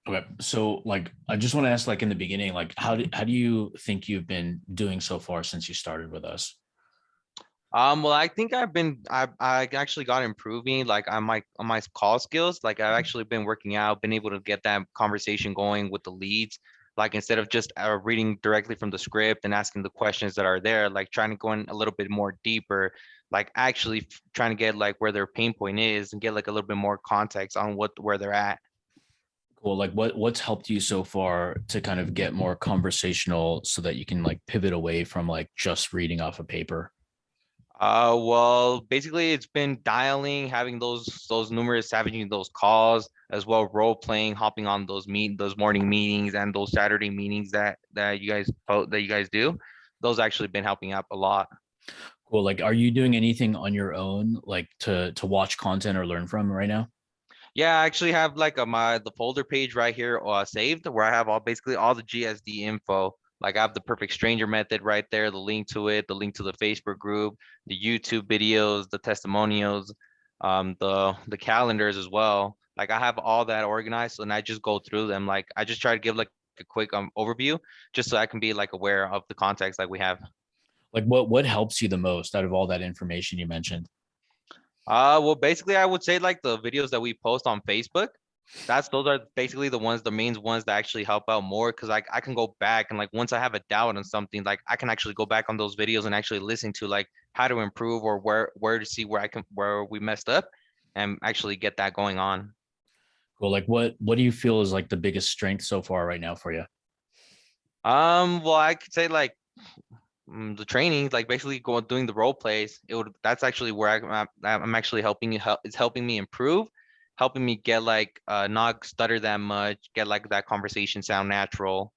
Okay. So like I just want to ask like in the beginning, like how do you think you've been doing so far since you started with us? Well, I think I actually got improving like on my call skills. Like I've actually been working out, been able to get that conversation going with the leads. Like instead of just reading directly from the script and asking the questions that are there, like trying to go in a little bit more deeper, like actually trying to get like where their pain point is and get like a little bit more context on what where they're at. Cool. Like what's helped you so far to kind of get more conversational so that you can like pivot away from like just reading off a paper? Well, basically it's been dialing, having those numerous having those calls as well, role playing, hopping on those morning meetings and those Saturday meetings that you guys do. Those actually been helping out a lot. Cool. Like are you doing anything on your own like to watch content or learn from right now? Yeah, I actually have like the folder page right here saved where I have all basically all the GSD info. Like I have the perfect stranger method right there, the link to it, the link to the Facebook group, the YouTube videos, the testimonials, the calendars as well. Like I have all that organized and I just go through them. Like I just try to give like a quick overview just so I can be like aware of the context like we have. Like what helps you the most out of all that information you mentioned? Well, basically, I would say like the videos that we post on Facebook. Those are basically the main ones that actually help out more because like I can go back and like once I have a doubt on something, like I can actually go back on those videos and actually listen to like how to improve or where to see where we messed up and actually get that going on. Cool. Like what do you feel is like the biggest strength so far right now for you? Well, I could say like the training, like basically going doing the role plays, it would that's actually where I'm actually helping you help. It's helping me improve, helping me get like not stutter that much, get like that conversation sound natural.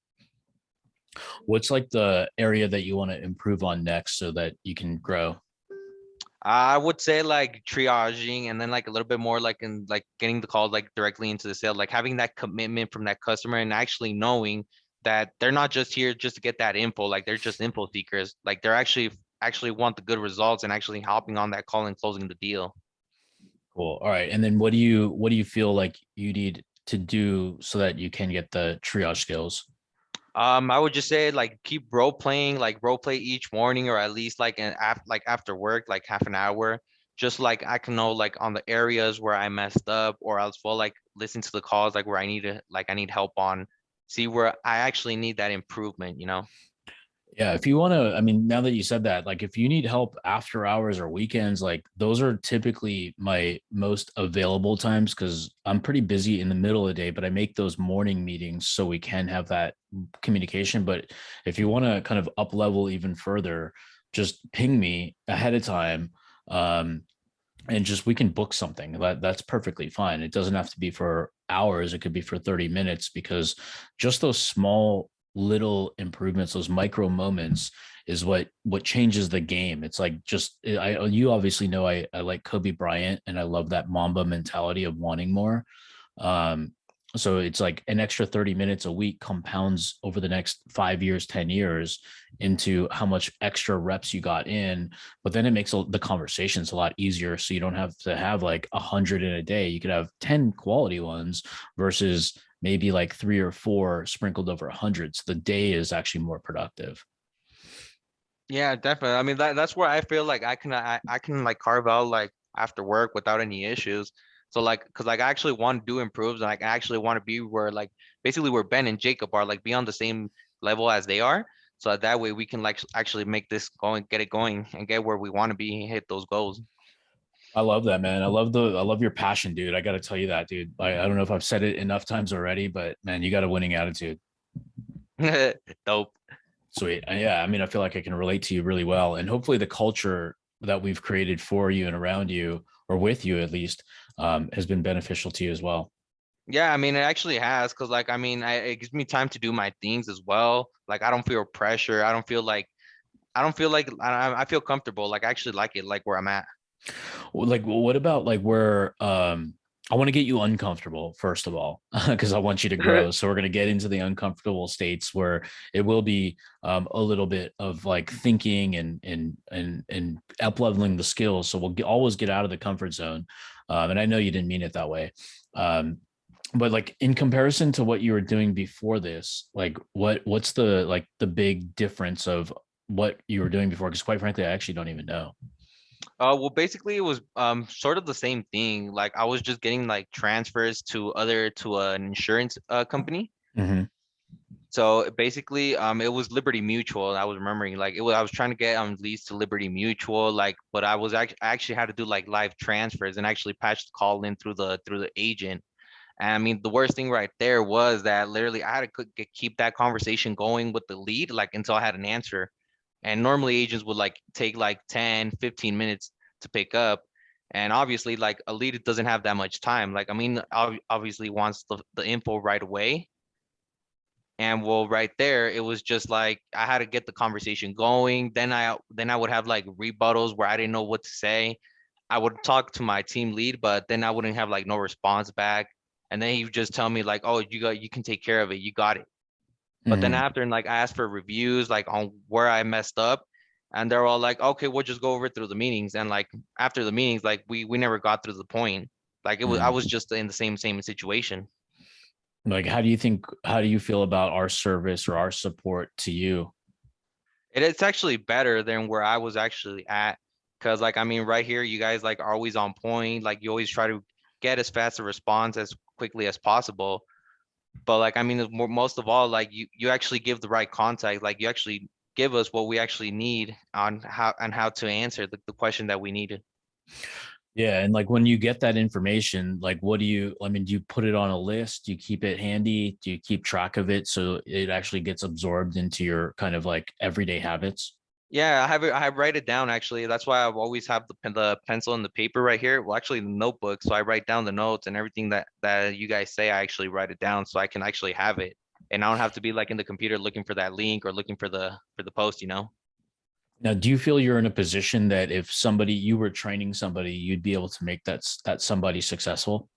What's like the area that you want to improve on next so that you can grow? I would say like triaging and then like a little bit more like in like getting the call like directly into the sale, like having that commitment from that customer and actually knowing that they're not just here just to get that info, like they're just info seekers, like they're actually want the good results and actually hopping on that call and closing the deal. Cool. All right. And then what do you feel like you need to do so that you can get the triage skills? I would just say like keep role playing, like role play each morning or at least like like after work, like half an hour. Just like I can know like on the areas where I messed up or else well like listen to the calls like where I need help on, see where I actually need that improvement, you know? Yeah, if you want to, I mean, now that you said that, like if you need help after hours or weekends, like those are typically my most available times because I'm pretty busy in the middle of the day, but I make those morning meetings so we can have that communication. But if you want to kind of up level even further, just ping me ahead of time. Um, and just we can book something that's perfectly fine. It doesn't have to be for hours, it could be for 30 minutes because just those small little improvements, those micro moments is what changes the game. It's like just I you obviously know I like Kobe Bryant and I love that Mamba mentality of wanting more. um so it's like an extra 30 minutes a week compounds over the next 5 years, 10 years into how much extra reps you got in. But then it makes the conversations a lot easier. So you don't have to have like 100 in a day. You could have 10 quality ones versus maybe like three or four sprinkled over 100. So the day is actually more productive. Yeah, definitely. I mean that's where I feel like I can like carve out like after work without any issues. So like because like I actually want to do improves and like I actually want to be where like basically where Ben and Jacob are like be on the same level as they are. So that way we can like actually make this going, get it going and get where we want to be and hit those goals. I love that, man. I love your passion, dude. I got to tell you that, dude. I don't know if I've said it enough times already, but man, you got a winning attitude. Dope. Sweet. Yeah, I mean, I feel like I can relate to you really well. And hopefully the culture that we've created for you and around you, or with you at least, has been beneficial to you as well. Yeah, I mean, it actually has, because like, I mean, it gives me time to do my things as well. Like, I don't feel pressure. I don't feel like I feel comfortable. Like, I actually like it, like where I'm at. Like, what about like where I want to get you uncomfortable first of all, because I want you to grow. So we're gonna get into the uncomfortable states where it will be a little bit of like thinking and up leveling the skills. So we'll always get out of the comfort zone. And I know you didn't mean it that way. Um, But like in comparison to what you were doing before this, like what's the like the big difference of what you were doing before? Because quite frankly, I actually don't even know. Well, basically it was sort of the same thing. Like I was just getting like transfers to an insurance company. Hmm. So basically, it was Liberty Mutual. I was remembering, like, I was trying to get leads to Liberty Mutual, like, but I actually had to do like live transfers and actually patch the call in through the agent. And I mean, the worst thing right there was that literally I had to keep that conversation going with the lead, like, until I had an answer. And normally agents would like take like 10, 15 minutes to pick up. And obviously, like, a lead doesn't have that much time. Like, I mean, obviously wants the info right away. And well, right there, it was just like I had to get the conversation going. Then I would have like rebuttals where I didn't know what to say. I would talk to my team lead, but then I wouldn't have like no response back. And then he would just tell me like, "Oh, you can take care of it. You got it." But then Hmm. after, and like I asked for reviews like on where I messed up, and they're all like, "Okay, we'll just go over it through the meetings." And like after the meetings, like we never got through the point. Like I was Hmm. just in the same situation. Like, how do you feel about our service or our support to you? It's actually better than where I was actually at. Cause like I mean, right here, you guys like are always on point. Like you always try to get as fast a response as quickly as possible. But like I mean, most of all, like you actually give the right contact. Like you actually give us what we actually need on how to answer the question that we needed. Yeah, and like when you get that information, like what do you, I mean, do you put it on a list? Do you keep it handy? Do you keep track of it so it actually gets absorbed into your kind of like everyday habits? Yeah, I have it. I have write it down actually. That's why I always have the pencil and the paper right here. Well, actually, the notebook. So I write down the notes and everything that you guys say. I actually write it down so I can actually have it, and I don't have to be like in the computer looking for that link or looking for the post. You know. Now, do you feel you're in a position that if somebody you were training somebody, you'd be able to make that somebody successful?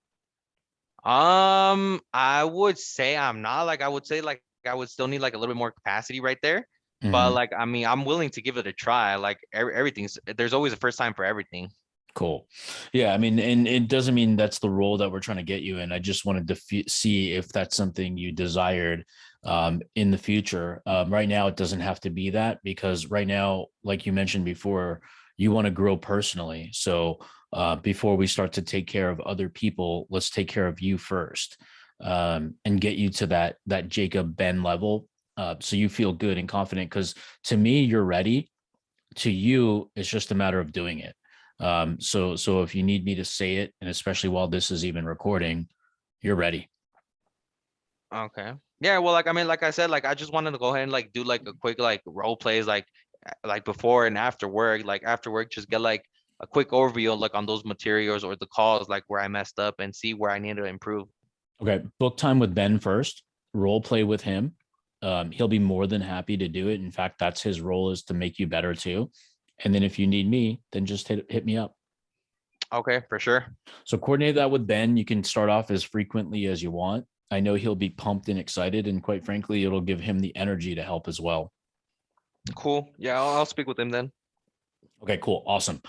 I would say I'm not. Like I would say like I would still need like a little bit more capacity right there. But Hmm. like I mean, I'm willing to give it a try. Like everything's there's always a first time for everything. Cool. Yeah, I mean, and it doesn't mean that's the role that we're trying to get you in. I just wanted to see if that's something you desired in the future. Right now, it doesn't have to be that because right now, like you mentioned before, you want to grow personally. So before we start to take care of other people, let's take care of you first and get you to that Jacob Ben level, so you feel good and confident. Because to me, you're ready. To you, it's just a matter of doing it. So if you need me to say it, and especially while this is even recording, you're ready. Okay. Yeah, well, like I mean, like I said, like I just wanted to go ahead and like do like a quick like role plays like before and after work. Like after work, just get like a quick overview like on those materials or the calls like where I messed up and see where I need to improve. Okay, book time with Ben first. Role play with him. He'll be more than happy to do it. In fact, that's his role, is to make you better too. And then if you need me, then just hit me up. Okay, for sure. So coordinate that with Ben. You can start off as frequently as you want. I know he'll be pumped and excited, and quite frankly, it'll give him the energy to help as well. Cool. Yeah, I'll speak with him then. Okay, cool. Awesome.